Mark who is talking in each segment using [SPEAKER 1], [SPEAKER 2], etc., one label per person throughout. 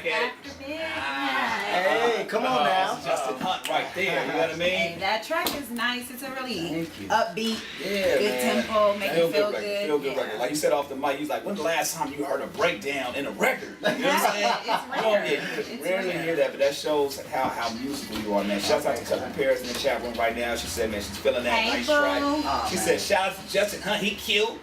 [SPEAKER 1] crackhead.
[SPEAKER 2] Hey, come on now.
[SPEAKER 1] Justin Hunt right there, you know what I mean?
[SPEAKER 3] Hey, that track is nice. It's a really upbeat, good
[SPEAKER 1] man.
[SPEAKER 3] tempo, make you feel good.
[SPEAKER 1] Feel good record. Like you said off the mic, you was like, when the last time you heard a breakdown in a record? You know what I'm saying?
[SPEAKER 3] It's rare.
[SPEAKER 1] You can rarely hear that, but that shows how musical you are, man. Shout out to Cousin Paris in the chat room right now. She said, man, she's feeling that nice track. She said, shout out to Justin Hunt, he killed.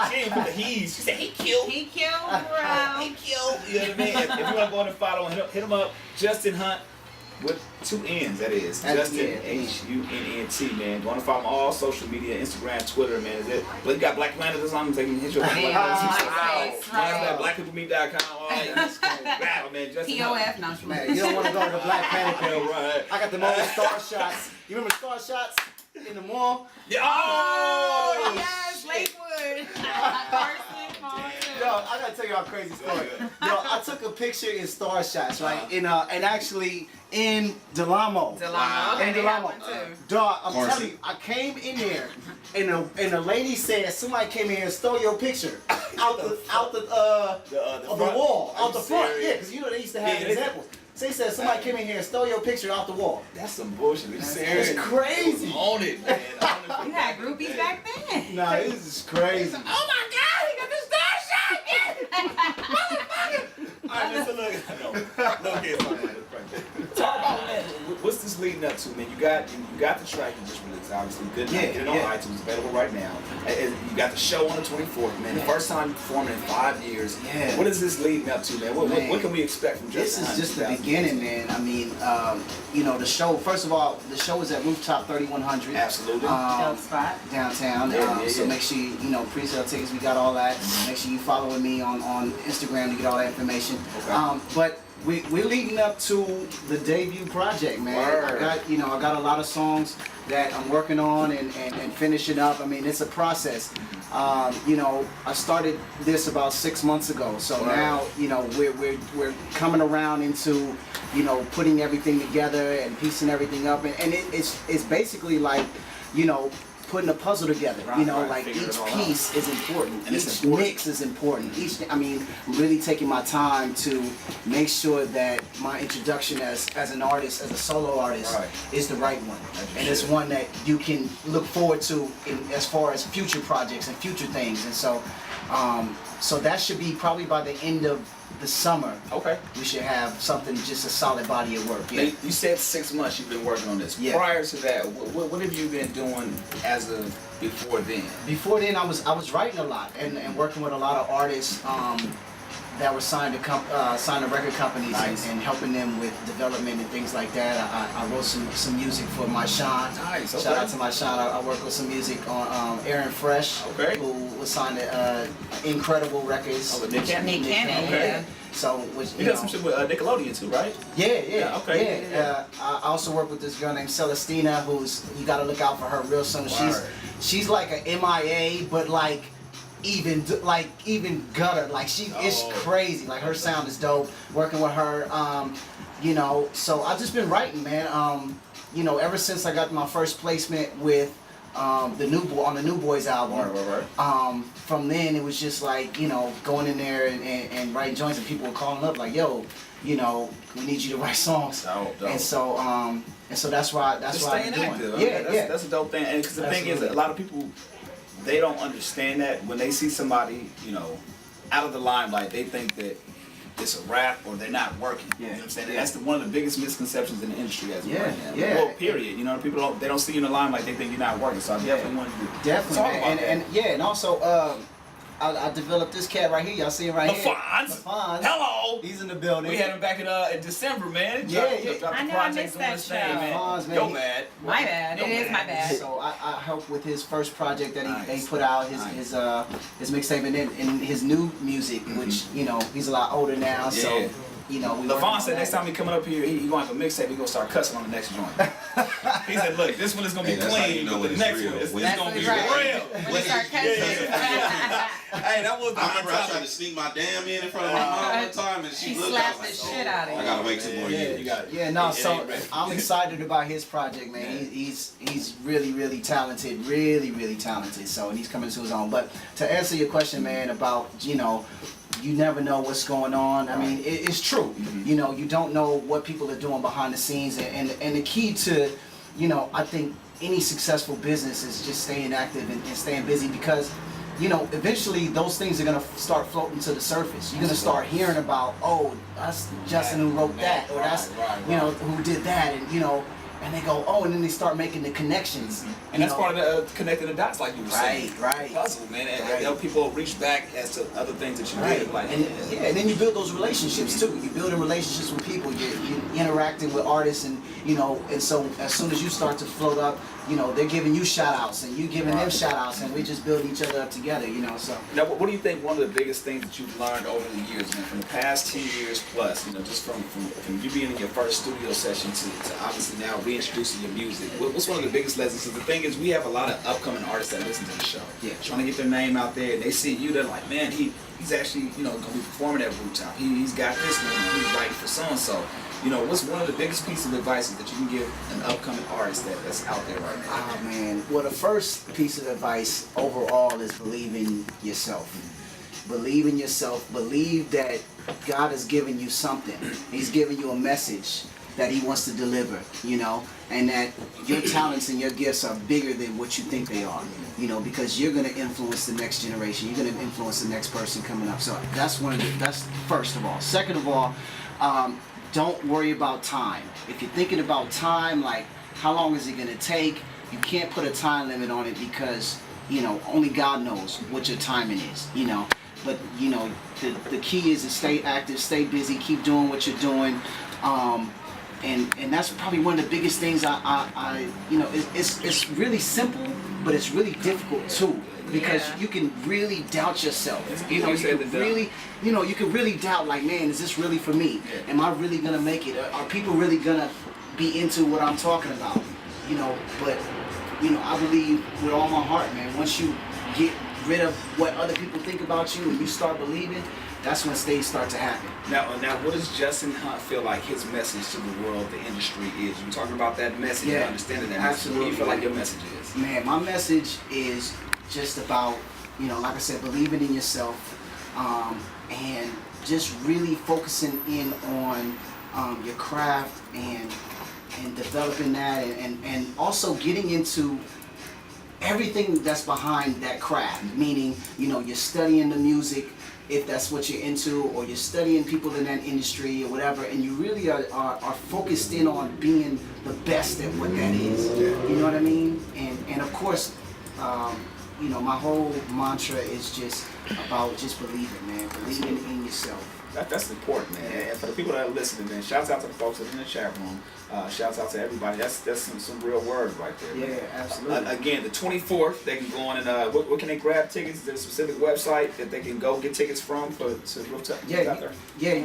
[SPEAKER 1] She didn't put the he's. She said, he killed.
[SPEAKER 3] He killed, bro.
[SPEAKER 1] He killed. You know what I mean? If you want to go in and follow him, hit him up. Justin Hunt with 2 N's, that is. Justin Hunt, man. You want to follow him on all social media, Instagram, Twitter, man. Is it? You got Black Planet or something? Take hit your Black Planet. BlackPeopleMeet.com. All right. Battle, man. Justin
[SPEAKER 3] POF, no,
[SPEAKER 2] man, you don't want to go to the Black Planet page. Right. I got the most Star Shots. You remember Star Shots in the mall?
[SPEAKER 1] Yeah.
[SPEAKER 3] Oh, yes, Lakewood.
[SPEAKER 2] Yo, I gotta tell you a crazy story. Yo, I took a picture in Star Shots, right? And actually in Delamo.
[SPEAKER 3] Okay,
[SPEAKER 2] in Delamo. Dog, I'm telling you, I came in there, and the lady said somebody came in here and stole your picture out the wall, out the front. Yeah, because you know they used to have examples. So they said somebody came in here and stole your picture off the wall.
[SPEAKER 1] That's some bullshit.
[SPEAKER 2] It's crazy.
[SPEAKER 1] Own it, man.
[SPEAKER 3] You had groupies back then.
[SPEAKER 2] Nah, this is crazy.
[SPEAKER 3] Oh my God, he got the Star Shot. Motherfucker.
[SPEAKER 1] All right, let's look. Talk about, man, what's this leading up to, man? You got the track you just released, obviously. Good night. Get it on iTunes, available right now. And you got the show on the 24th, man. The first time you performing in 5 years. Yeah. What is this leading up to, man? What can we expect from Justin Hunt?
[SPEAKER 2] This is just the beginning, man. I mean, you know, the show, first of all, the show is at Rooftop 3100.
[SPEAKER 1] Absolutely.
[SPEAKER 3] Spot.
[SPEAKER 2] Downtown. So make sure you know, pre-sale tickets, we got all that. Make sure you follow me on Instagram to get all that information. Okay. But we're leading up to the debut project, man. Word. I got a lot of songs that I'm working on and finishing up. I mean, it's a process. You know, I started this about 6 months ago, so now, you know, we're coming around into, you know, putting everything together and piecing everything up, and it's basically like, you know, putting a puzzle together. You know, like each piece is important, and each mix is important. Really taking my time to make sure that my introduction as an artist, as a solo artist, is the right one, and it's one that you can look forward to as far as future projects and future things. And so, so that should be probably by the end of the summer. Okay. We should have something, just a solid body of work. Yeah.
[SPEAKER 1] You said 6 months you've been working on this. Yeah. Prior to that, what have you been doing as of before then?
[SPEAKER 2] Before then, I was writing a lot and working with a lot of artists that were signed to record companies. Nice. and helping them with development and things like that. I wrote some music for my Sean. Nice. Okay. Shout out to my Sean. I worked with some music on Aaron Fresh, who was signed to Incredible Records.
[SPEAKER 1] Oh, Nick Cannon.
[SPEAKER 2] Yeah. So,
[SPEAKER 1] you got some shit with Nickelodeon too, right?
[SPEAKER 2] Yeah. Okay. Yeah. I also work with this girl named Celestina, who's, you got to look out for her real soon. She's like a MIA, but like even gutter. Like it's crazy. Like her sound is dope. Working with her, you know. So I've just been writing, man. You know, ever since I got my first placement with on the New Boys album. From then it was just like, you know, going in there and writing joints, and people were calling up like, yo, you know, we need you to write songs. Dope. And so that's why I'm doing.
[SPEAKER 1] Active. That's a dope thing. And because the thing is, a lot of people, they don't understand that when they see somebody, you know, out of the limelight, they think that it's a rap or they're not working. You know what I'm saying? And that's one of the biggest misconceptions in the industry as well. Well, period. You know, people don't see you in the limelight, they think you're not working. So I definitely want you to talk about that.
[SPEAKER 2] And also I developed this cat right here. Y'all see him right here.
[SPEAKER 1] Fonz. Hello.
[SPEAKER 2] He's in the building.
[SPEAKER 1] We had him back in December, man.
[SPEAKER 3] I know I missed that show.
[SPEAKER 2] Fonz, man.
[SPEAKER 1] Your bad.
[SPEAKER 3] My bad. It is my bad.
[SPEAKER 2] So I helped with his first project that he put out, his mixtape, and then in his new music, which, you know, he's a lot older now. So, you know,
[SPEAKER 1] LaFon said next time he coming up here, he gonna have a mixtape. He gonna start cussing on the next joint. He said, "Look, this one is gonna be clean, but the next one is gonna be real."
[SPEAKER 3] When he start cussing.
[SPEAKER 4] Hey, that was. I remember I tried to sneak my damn in front of my mom one time, and she
[SPEAKER 3] slapped the shit out of you.
[SPEAKER 4] I gotta wait 2 more years.
[SPEAKER 1] You got it.
[SPEAKER 2] Yeah, no. So I'm excited about his project, man. He's really talented, really talented. So, and he's coming to his own. But to answer your question, man, about, you know, you never know what's going on. I mean, it's true. You know, you don't know what people are doing behind the scenes, and the key to, you know, I think any successful business is just staying active and staying busy, because, you know, eventually those things are gonna start floating to the surface. You're gonna start hearing about, oh, that's Justin who wrote that, or that's you know who did that, and you know. And they go, oh, and then they start making the connections.
[SPEAKER 1] And that's part of the connecting the dots, like you were saying.
[SPEAKER 2] Right.
[SPEAKER 1] Puzzle, man. And you know, people reach back as to other things that you did. Like,
[SPEAKER 2] and then you build those relationships too. You're building relationships with people. You're interacting with artists, and you know, and so as soon as you start to float up, you know, they're giving you shout outs, and you giving them shout outs, and we just build each other up together, you know. So
[SPEAKER 1] now, what do you think one of the biggest things that you've learned over the years, man, from the past 10 years plus, you know, just from you being in your first studio session to obviously now reintroducing your music? What's one of the biggest lessons? Because the thing is, we have a lot of upcoming artists that listen to the show, trying to get their name out there, and they see you, they're like, man, he's actually, you know, going to be performing at Rooftop. He's got this one, he's writing for so and so. You know, what's one of the biggest pieces of advice that you can give an upcoming artist that's out there right now?
[SPEAKER 2] oh man, well, the first piece of advice overall is believe in yourself. Believe in yourself. Believe that God has given you something. He's given you a message that he wants to deliver, you know, and that your talents and your gifts are bigger than what you think they are, you know, because you're going to influence the next generation. You're going to influence the next person coming up. So that's first of all. Second of all, don't worry about time. If you're thinking about time, like how long is it going to take, you can't put a time limit on it, because, you know, only God knows what your timing is, you know. But, you know, the key is to stay active, stay busy, keep doing what you're doing. And that's probably one of the biggest things I you know, it's really simple, but it's really difficult too, because you can really doubt yourself. You know, you can really, you know, you can really doubt, like, man, is this really for me? Am I really gonna make it? Are people really gonna be into what I'm talking about? You know, but, you know, I believe with all my heart, man, once you get rid of what other people think about you and you start believing, that's when things start to happen.
[SPEAKER 1] Now, what does Justin Hunt feel like his message to the world, the industry is? You're talking about that message, understanding that message. What do you feel like your message is?
[SPEAKER 2] Man, my message is just about, you know, like I said, believing in yourself, and just really focusing in on your craft and developing that, and also getting into everything that's behind that craft, meaning, you know, you're studying the music, if that's what you're into, or you're studying people in that industry or whatever, and you really are focused in on being the best at what that is. You know what I mean? And of course, you know, my whole mantra is just about just believing, man. Believing in yourself.
[SPEAKER 1] That's important, man. And for the people that are listening, man, shouts out to the folks that's in the chat room. Shouts out to everybody. That's some real words right there.
[SPEAKER 2] Yeah, absolutely.
[SPEAKER 1] Again, the 24th, they can go on and what can they grab tickets? Is there a specific website that they can go get tickets from to Rooftop?
[SPEAKER 2] Yeah,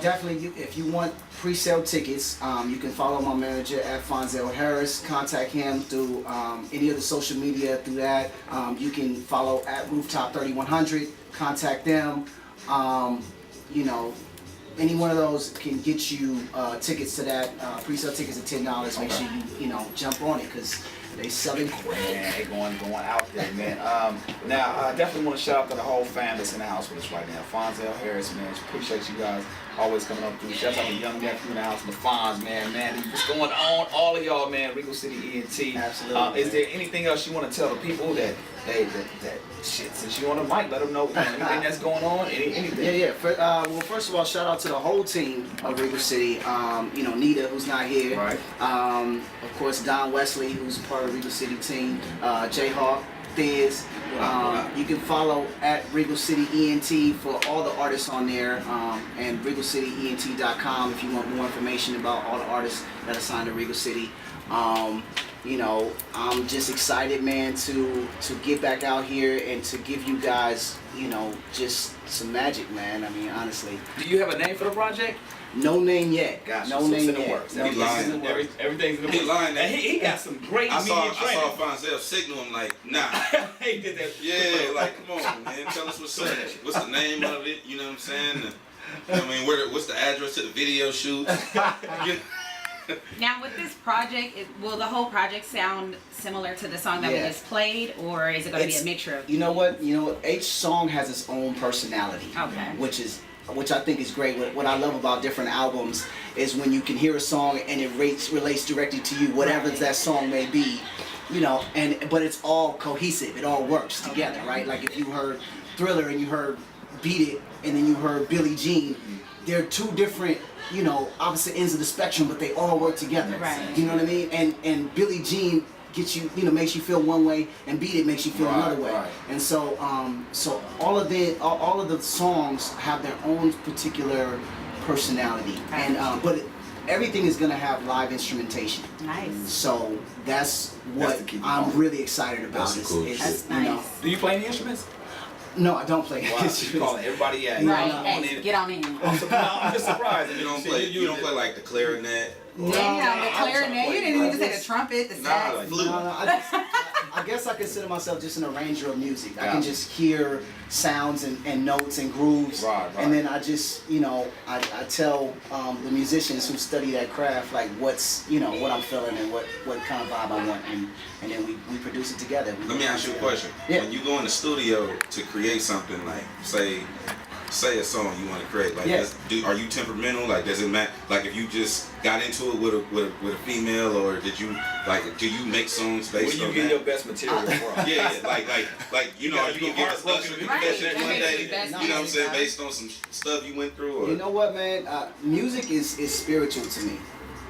[SPEAKER 2] definitely. If you want pre-sale tickets, you can follow my manager at Fonzel Harris. Contact him through any of the social media through that. You can follow at Rooftop 3100. Contact them. You know, any one of those can get you tickets to that. Pre-sale tickets at $10. Make sure you know, jump on it, because they selling quick.
[SPEAKER 1] Man, they going out there, man. Now, I definitely want to shout out to the whole fam that's in the house with us right now. Fonzel Harris, man. Appreciate you guys always coming up through. Shout out to Young Nephew in the house, the Fonz, man. What's going on? All of y'all, man. Regal City ENT.
[SPEAKER 2] Absolutely.
[SPEAKER 1] Is there anything else you want to tell the people that shit, since you on the mic, let them know anything that's going on? Anything?
[SPEAKER 2] Yeah. Well, first of all, shout out to the whole team of Regal City. You know, Nita, who's not here.
[SPEAKER 1] Right.
[SPEAKER 2] Of course, Don Wesley, who's part of the Regal City team. Jayhawk, Thiz. You can follow at Regal City ENT for all the artists on there, and RegalCityENT.com if you want more information about all the artists that are signed to Regal City. You know, I'm just excited, man, to get back out here and to give you guys, you know, just some magic, man. I mean, honestly.
[SPEAKER 1] Do you have a name for the project?
[SPEAKER 2] No name yet.
[SPEAKER 1] Gotcha.
[SPEAKER 2] No
[SPEAKER 1] So
[SPEAKER 2] name
[SPEAKER 1] it's in the
[SPEAKER 2] yet.
[SPEAKER 1] works.
[SPEAKER 2] No,
[SPEAKER 1] Everything's in the works. Everything's in the works.
[SPEAKER 4] He lying.
[SPEAKER 1] And he got some great
[SPEAKER 4] I
[SPEAKER 1] media training.
[SPEAKER 4] saw Fonzel signal him like, nah.
[SPEAKER 1] He did that.
[SPEAKER 4] Yeah, like, come on, man. Tell us what's up. What's the name of it? You know what I'm saying? I mean, what's the address to the video shoot?
[SPEAKER 3] Now with this project, will the whole project sound similar to the song that we just played, or is it going to be a mixture of?
[SPEAKER 2] You know what? Each song has its own personality.
[SPEAKER 3] Okay.
[SPEAKER 2] Which is which I think is great. What I love about different albums is when you can hear a song and it relates directly to you, whatever that song may be, you know. But it's all cohesive. It all works together, right? Like if you heard Thriller and you heard Beat It, and then you heard Billie Jean, they're two different, you know, opposite ends of the spectrum, but they all work together.
[SPEAKER 3] Right.
[SPEAKER 2] You know what I mean? And Billie Jean gets you, you know, makes you feel one way, and Beat It makes you feel another way.
[SPEAKER 1] Right.
[SPEAKER 2] And so, so all of the songs have their own particular personality, and but everything is gonna have live instrumentation.
[SPEAKER 3] Nice.
[SPEAKER 2] So that's what
[SPEAKER 1] the key
[SPEAKER 2] I'm
[SPEAKER 1] component.
[SPEAKER 2] really excited about.
[SPEAKER 4] That's cool.
[SPEAKER 3] That's
[SPEAKER 2] you know,
[SPEAKER 3] nice.
[SPEAKER 1] Do you play any instruments?
[SPEAKER 2] no, I don't play
[SPEAKER 1] Wow, you calling everybody? Yeah,
[SPEAKER 3] Right.
[SPEAKER 1] on
[SPEAKER 3] Hey,
[SPEAKER 1] in.
[SPEAKER 3] get on in.
[SPEAKER 1] I'm just surprised.
[SPEAKER 4] You don't play. You don't play like the clarinet.
[SPEAKER 3] Damn, the clarinet. You didn't even say the trumpet, the
[SPEAKER 4] Nah,
[SPEAKER 3] sax.
[SPEAKER 4] like flute.
[SPEAKER 2] I guess I consider myself just an arranger of music. I can
[SPEAKER 1] Gotcha.
[SPEAKER 2] just hear sounds and notes and grooves,
[SPEAKER 1] Right.
[SPEAKER 2] and then I just, you know, I tell the musicians who study that craft like what's, you know, what I'm feeling and what kind of vibe I want, and then we produce it together.
[SPEAKER 4] Let me ask you a question.
[SPEAKER 2] Yeah.
[SPEAKER 4] When you go in the studio to create something, like say a song you want to create, like
[SPEAKER 2] Yeah.
[SPEAKER 4] are you temperamental? Like does it matter? Like if you just got into it with a female, or do you make songs
[SPEAKER 1] Where
[SPEAKER 4] based
[SPEAKER 1] you
[SPEAKER 4] on
[SPEAKER 1] get
[SPEAKER 4] that?
[SPEAKER 1] your best material from?
[SPEAKER 4] Yeah, like you know,
[SPEAKER 1] gotta
[SPEAKER 4] you
[SPEAKER 1] be
[SPEAKER 4] can give us
[SPEAKER 1] heartbroken
[SPEAKER 4] a
[SPEAKER 1] to be
[SPEAKER 4] confession
[SPEAKER 3] Right,
[SPEAKER 4] one
[SPEAKER 3] that makes
[SPEAKER 4] day.
[SPEAKER 3] the best
[SPEAKER 4] You know what I'm
[SPEAKER 3] music,
[SPEAKER 4] saying?
[SPEAKER 3] huh?
[SPEAKER 4] Based on some stuff you went through, or
[SPEAKER 2] You know what, man? Music is spiritual to me.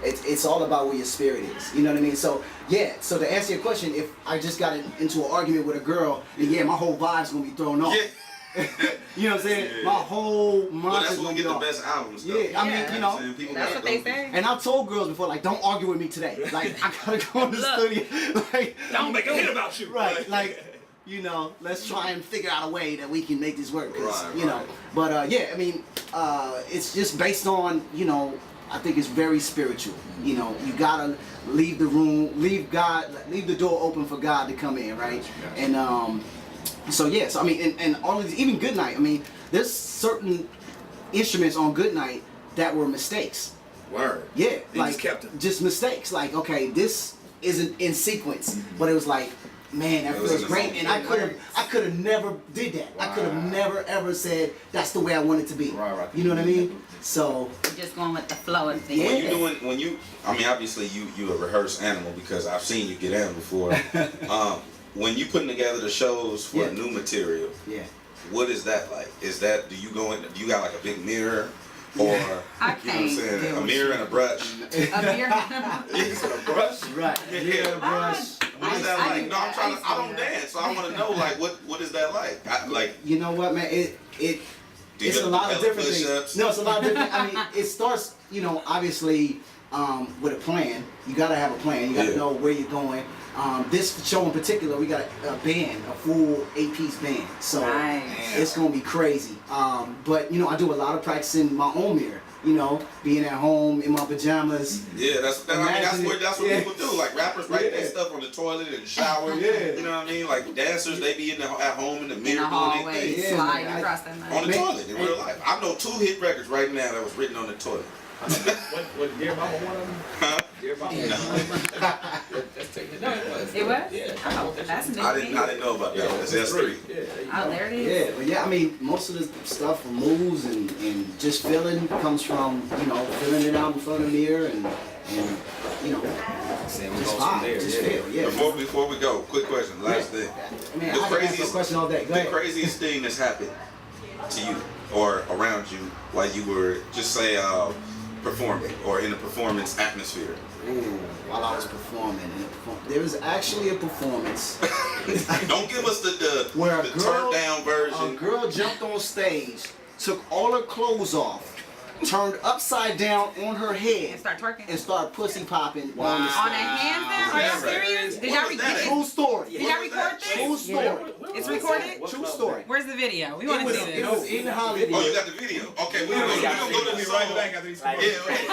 [SPEAKER 2] It's all about where your spirit is. You know what I mean? So yeah. So to answer your question, if I just got into an argument with a girl, then yeah, my whole vibe's gonna be thrown off.
[SPEAKER 4] yeah.
[SPEAKER 2] You know what I'm saying?
[SPEAKER 4] Yeah.
[SPEAKER 2] My whole
[SPEAKER 4] Well,
[SPEAKER 2] mind's
[SPEAKER 4] that's
[SPEAKER 2] gonna
[SPEAKER 4] when
[SPEAKER 2] be
[SPEAKER 4] we get the
[SPEAKER 2] off.
[SPEAKER 4] best albums. Though.
[SPEAKER 2] Yeah, I mean,
[SPEAKER 3] Yeah.
[SPEAKER 2] you know.
[SPEAKER 4] saying? People
[SPEAKER 3] That's
[SPEAKER 4] gotta
[SPEAKER 3] what they
[SPEAKER 4] go-
[SPEAKER 3] say.
[SPEAKER 2] And I've told girls before, like, don't argue with me today. Like, I gotta go in the
[SPEAKER 3] Look.
[SPEAKER 2] studio. Like,
[SPEAKER 1] Don't make a hit about you.
[SPEAKER 2] right, like, you know, let's try and figure out a way that we can make this work. 'Cause,
[SPEAKER 4] Right,
[SPEAKER 2] you know,
[SPEAKER 4] right.
[SPEAKER 2] but yeah, I mean, it's just based on, you know, I think it's very spiritual. You know, you gotta leave the room, leave the door open for God to come in, right? And so yes, I mean, and all of these, even Goodnight. I mean, there's certain instruments on Goodnight that were mistakes.
[SPEAKER 1] Word.
[SPEAKER 2] Yeah,
[SPEAKER 1] They
[SPEAKER 2] like
[SPEAKER 1] just kept them.
[SPEAKER 2] just mistakes. Like, okay, this isn't in sequence, but it was like, man, that
[SPEAKER 4] It was
[SPEAKER 2] feels
[SPEAKER 4] in the
[SPEAKER 2] great,
[SPEAKER 4] song.
[SPEAKER 2] and I could have never did that. I could have
[SPEAKER 1] Wow.
[SPEAKER 2] never ever said that's the way I want it to be.
[SPEAKER 1] Right.
[SPEAKER 2] You know what I mean? So
[SPEAKER 3] Just going with the flow of things.
[SPEAKER 2] Yeah.
[SPEAKER 4] When you, I mean, obviously you a rehearsed animal because I've seen you get in before. When you putting together the shows for
[SPEAKER 2] Yeah.
[SPEAKER 4] new material,
[SPEAKER 2] yeah.
[SPEAKER 4] what is that like? Do you go in? Do you got like a big mirror, or
[SPEAKER 3] I
[SPEAKER 4] you know what I'm
[SPEAKER 3] can't
[SPEAKER 4] saying,
[SPEAKER 3] deal
[SPEAKER 4] a
[SPEAKER 3] with
[SPEAKER 4] mirror and a brush?
[SPEAKER 3] A beer.
[SPEAKER 1] Brush.
[SPEAKER 2] Right. Yeah, brush.
[SPEAKER 4] What is that
[SPEAKER 3] I
[SPEAKER 4] like?
[SPEAKER 3] do
[SPEAKER 4] No, I'm
[SPEAKER 3] that.
[SPEAKER 4] trying
[SPEAKER 3] I
[SPEAKER 4] to. I don't
[SPEAKER 3] do that.
[SPEAKER 4] dance, so I want to know like what is that like? Like,
[SPEAKER 2] You know what, man? It
[SPEAKER 4] do you
[SPEAKER 2] it's
[SPEAKER 4] do
[SPEAKER 2] a lot of
[SPEAKER 4] hella
[SPEAKER 2] different things.
[SPEAKER 4] push-ups?
[SPEAKER 2] No, it's a lot of different. I mean, it starts, you know, obviously with a plan. You gotta have a plan. You gotta
[SPEAKER 4] Yeah.
[SPEAKER 2] know where you're going. This show in particular, we got a band, a full 8-piece band. So
[SPEAKER 3] Nice.
[SPEAKER 2] it's gonna be crazy. But you know, I do a lot of practicing in my own mirror. You know, being at home in my pajamas.
[SPEAKER 4] Yeah, that's
[SPEAKER 2] Imagine
[SPEAKER 4] what
[SPEAKER 2] it. Yeah.
[SPEAKER 4] people do. Like rappers write their
[SPEAKER 2] Yeah.
[SPEAKER 4] stuff on the toilet and shower.
[SPEAKER 2] Yeah.
[SPEAKER 4] You know what I mean? Like dancers, they be at home in the
[SPEAKER 3] In
[SPEAKER 4] mirror
[SPEAKER 3] the
[SPEAKER 4] doing their
[SPEAKER 3] hallway,
[SPEAKER 4] thing.
[SPEAKER 2] Yeah,
[SPEAKER 3] sliding
[SPEAKER 2] man.
[SPEAKER 3] across that
[SPEAKER 4] On
[SPEAKER 3] night.
[SPEAKER 4] the
[SPEAKER 2] Man,
[SPEAKER 4] toilet in real life. I know 2 hit records right now that was written on the toilet.
[SPEAKER 1] What Dear Mama one of them?
[SPEAKER 4] Huh?
[SPEAKER 1] Dear Mama.
[SPEAKER 3] Yeah.
[SPEAKER 1] That's taking no, it was.
[SPEAKER 3] It was?
[SPEAKER 1] Yeah.
[SPEAKER 3] Oh, that's new.
[SPEAKER 4] I didn't know about that. It's S3.
[SPEAKER 1] Yeah.
[SPEAKER 3] Oh, there it is.
[SPEAKER 2] Yeah, but yeah, I mean, most of the stuff from moves and just feeling comes from, you know, feeling it out in front of the mirror and you know,
[SPEAKER 1] Saying we
[SPEAKER 2] just
[SPEAKER 1] go from
[SPEAKER 2] vibe,
[SPEAKER 1] there.
[SPEAKER 2] just
[SPEAKER 1] Yeah.
[SPEAKER 2] feel, yeah.
[SPEAKER 4] Before we go, quick question, last thing.
[SPEAKER 2] I mean,
[SPEAKER 4] The
[SPEAKER 2] I can answer a
[SPEAKER 4] craziest-
[SPEAKER 2] question all day. Go
[SPEAKER 4] The
[SPEAKER 2] ahead.
[SPEAKER 4] craziest thing that's happened to you or around you while you were just say performing or in a performance atmosphere.
[SPEAKER 2] Ooh, while I was performing, there was actually a performance
[SPEAKER 4] Don't give us the
[SPEAKER 2] where
[SPEAKER 4] turned down
[SPEAKER 2] a
[SPEAKER 4] version.
[SPEAKER 2] girl jumped on stage, took all her clothes off, turned upside down on her
[SPEAKER 3] And
[SPEAKER 2] head,
[SPEAKER 3] start twerking.
[SPEAKER 2] and started pussy popping on the
[SPEAKER 3] On
[SPEAKER 2] stage.
[SPEAKER 3] a handstand? Are
[SPEAKER 4] Yeah,
[SPEAKER 3] you serious?
[SPEAKER 4] right.
[SPEAKER 3] Did
[SPEAKER 4] What
[SPEAKER 3] y'all
[SPEAKER 4] was that?
[SPEAKER 2] True story.
[SPEAKER 3] Did y'all record this?
[SPEAKER 2] True story.
[SPEAKER 3] It's recorded?
[SPEAKER 2] True story.
[SPEAKER 3] Where's the video? We
[SPEAKER 2] It
[SPEAKER 3] want to
[SPEAKER 2] was,
[SPEAKER 3] see
[SPEAKER 2] it
[SPEAKER 3] this.
[SPEAKER 2] was in Hollywood.
[SPEAKER 4] Oh, you got the video. Okay, we're gonna go to the song.
[SPEAKER 1] after these
[SPEAKER 4] Yeah, right.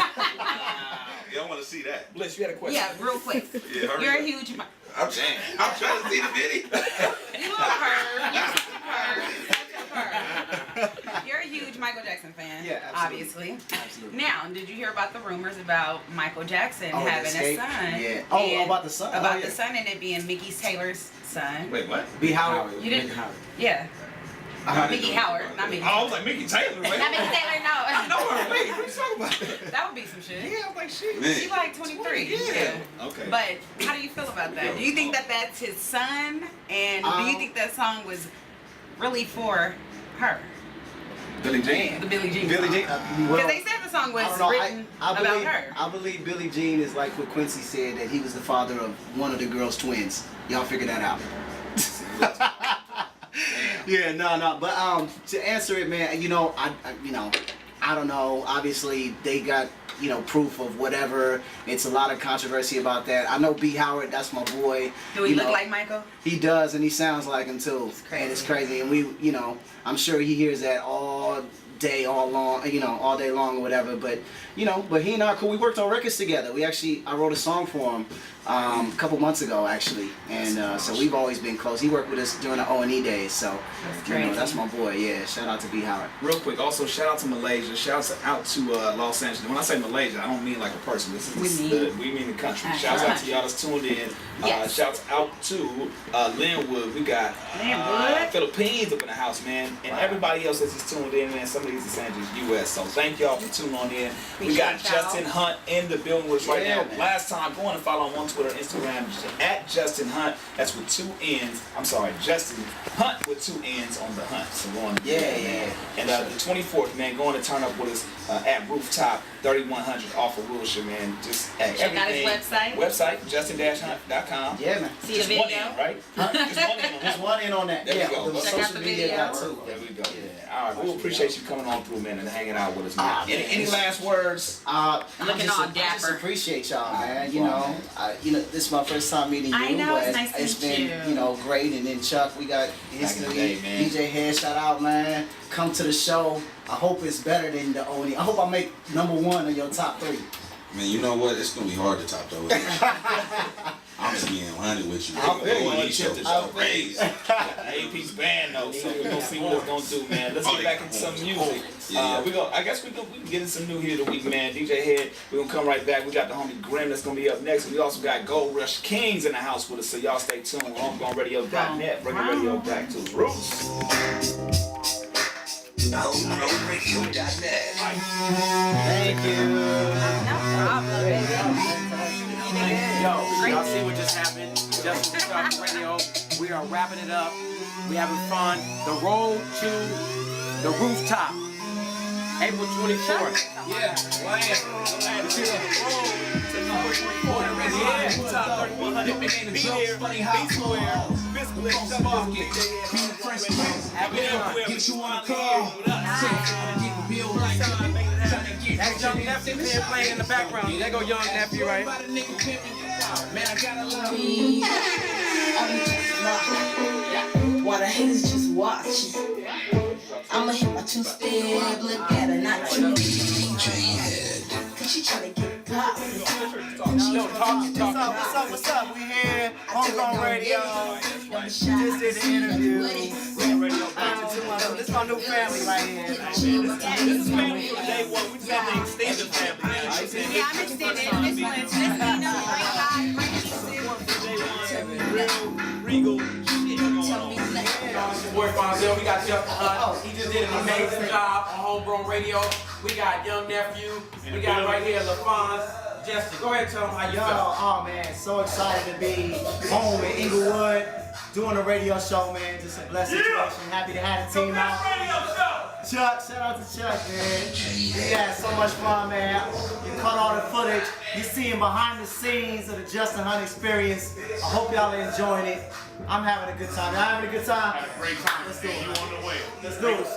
[SPEAKER 4] Yeah, I want to see that.
[SPEAKER 1] Bliss, you had a question.
[SPEAKER 3] Yeah, real quick.
[SPEAKER 4] Yeah, hurry
[SPEAKER 3] You're a
[SPEAKER 4] up.
[SPEAKER 3] huge.
[SPEAKER 4] I'm trying to see the video.
[SPEAKER 3] You a perv. You a perv. You're a huge Michael Jackson fan.
[SPEAKER 2] Yeah, absolutely.
[SPEAKER 3] Obviously.
[SPEAKER 2] Absolutely.
[SPEAKER 3] Now, did you hear about the rumors about Michael Jackson
[SPEAKER 2] Oh,
[SPEAKER 3] having
[SPEAKER 2] Escape?
[SPEAKER 3] a son?
[SPEAKER 2] Yeah. Oh,
[SPEAKER 3] and
[SPEAKER 2] about the son?
[SPEAKER 3] About
[SPEAKER 2] Oh, yeah.
[SPEAKER 3] the son and it being Mickey Taylor's son.
[SPEAKER 1] Wait, what?
[SPEAKER 2] B. Howard.
[SPEAKER 3] You didn't? Yeah. Mickey Howard, not Mickey.
[SPEAKER 1] Oh, I was like Mickey Taylor. Like,
[SPEAKER 3] Not Mickey Taylor, no.
[SPEAKER 1] I know her. Wait, what are you talking about?
[SPEAKER 3] That would be some shit.
[SPEAKER 1] Yeah, I'm like shit.
[SPEAKER 4] Man.
[SPEAKER 3] She like 23.
[SPEAKER 1] Yeah. Okay.
[SPEAKER 3] But how do you feel about that? Do you think that that's his son? And do you think that song was really for her?
[SPEAKER 1] Billie Jean.
[SPEAKER 3] The Billie Jean.
[SPEAKER 1] Billie Jean.
[SPEAKER 3] Because they said the song was written about her.
[SPEAKER 2] I believe Billie Jean is like what Quincy said, that he was the father of one of the girls' twins. Y'all figure that out. Yeah, no. But to answer it, man, I don't know. Obviously, they got proof of whatever. It's a lot of controversy about that. I know B. Howard. That's my boy.
[SPEAKER 3] Do he look like Michael?
[SPEAKER 2] He does, and he sounds like him too.
[SPEAKER 3] It's crazy.
[SPEAKER 2] And it's crazy. And I'm sure he hears that all day, all day long or whatever. But but he and I are cool. We worked on records together. I wrote a song for him a couple months ago actually, and so we've always been close. He worked with us during the O&E days, so that's my boy. Yeah, shout out to B. Howard.
[SPEAKER 1] Real quick, also shout out to Malaysia. Shout out to Los Angeles. When I say Malaysia, I don't mean like a person. We mean the country. Shouts out to y'all that's tuned in.
[SPEAKER 3] Yes.
[SPEAKER 1] Shouts out to Linwood. We got Philippines up in the house, man, and everybody else that's just tuned in, man. Some of these Los Angeles, U.S. So thank y'all for tuning on in. We got Justin Hunt in the building with us right now.
[SPEAKER 2] Man.
[SPEAKER 1] Last time, go on and follow him on Twitter, Instagram at Justin Hunt. That's with 2 N's. I'm sorry, Justin Hunt with 2 N's on the Hunt. So go on. And the 24th, man, go on and turn up with us at Rooftop 3100 off of Wilshire, man. Just
[SPEAKER 3] check out his website.
[SPEAKER 1] Justin-Hunt.com.
[SPEAKER 2] Yeah, man.
[SPEAKER 3] See the
[SPEAKER 1] Just
[SPEAKER 3] video.
[SPEAKER 1] one N, right? Just one N on
[SPEAKER 2] Just one in on that.
[SPEAKER 1] There we go.
[SPEAKER 2] The
[SPEAKER 3] Check out
[SPEAKER 2] social
[SPEAKER 3] the
[SPEAKER 2] media
[SPEAKER 3] video.
[SPEAKER 2] got too.
[SPEAKER 1] There we go. All right, we appreciate you coming on through, man, and hanging out with us, man. Any last words?
[SPEAKER 3] Looking all
[SPEAKER 2] I just
[SPEAKER 3] dapper.
[SPEAKER 2] appreciate y'all, man. This is my first time meeting you.
[SPEAKER 3] I know,
[SPEAKER 2] but
[SPEAKER 3] it's nice to
[SPEAKER 2] it's
[SPEAKER 3] meet
[SPEAKER 2] been,
[SPEAKER 3] you.
[SPEAKER 2] great. And then Chuck, we got history.
[SPEAKER 1] Back in the day, man.
[SPEAKER 2] DJ Head, shout out, man. Come to the show. I hope it's better than the ONE. I hope I make #1 in your top 3.
[SPEAKER 4] Man, you know what? It's gonna be hard to top those. I'm just being honest with you.
[SPEAKER 1] I'll bet you
[SPEAKER 4] Going
[SPEAKER 1] want
[SPEAKER 4] these
[SPEAKER 1] to tip
[SPEAKER 4] shows
[SPEAKER 1] the
[SPEAKER 4] are
[SPEAKER 1] show.
[SPEAKER 4] crazy.
[SPEAKER 1] AP's band though, so we're gonna see what it's gonna do, man. Let's get back into some music. I guess we can get in some new hit of the week, man. DJ Head, we're gonna come right back. We got the homie Grim that's gonna be up next. We also got Gold Rush Kings in the house with us, so y'all stay tuned. HomeGrownRadio.net. Bring the radio back to its roots.
[SPEAKER 5] HomeGrownRadio.net.
[SPEAKER 2] Thank you.
[SPEAKER 3] No problem, baby.
[SPEAKER 6] Yo, y'all see what just happened? Just Start Radio. We are wrapping it up. We having fun. The road to the rooftop. April 24th. Yeah,
[SPEAKER 1] Top 3100, be there, be square, Bliss,
[SPEAKER 6] Get you on the call. That's Young Nephew here playing in the background. There go Young Nephew, right?
[SPEAKER 7] While the haters just watch. I'ma hit my 2-step, look at her, not you. DJ Head. Cause she tryna get pop.
[SPEAKER 2] What's up? We here. HomeGrown Radio. Just did the interview. This is my new family right here.
[SPEAKER 1] This is family from day one. We just got the extended family now.
[SPEAKER 3] Yeah, I'm extended. This one, just great guy, great
[SPEAKER 1] Regal shit going on.
[SPEAKER 6] Boy Fonzel, we got Justin Hunt. He just did an amazing job on HomeGrown Radio. We got Young Nephew. We got right here LaFonz. Justin, go ahead and tell them how you felt.
[SPEAKER 2] Oh man, so excited to be home in Inglewood, doing a radio show, man. Just a blessed situation. Happy to have the team out. Chuck, shout out to Chuck, man. We had so much fun, man. You caught all the footage. You seeing behind the scenes of the Justin Hunt experience. I hope y'all are enjoying it. I'm having a good time. Y'all having a good time?
[SPEAKER 8] Had a great time.
[SPEAKER 2] Let's do it.
[SPEAKER 8] You on the way.
[SPEAKER 2] Let's do it.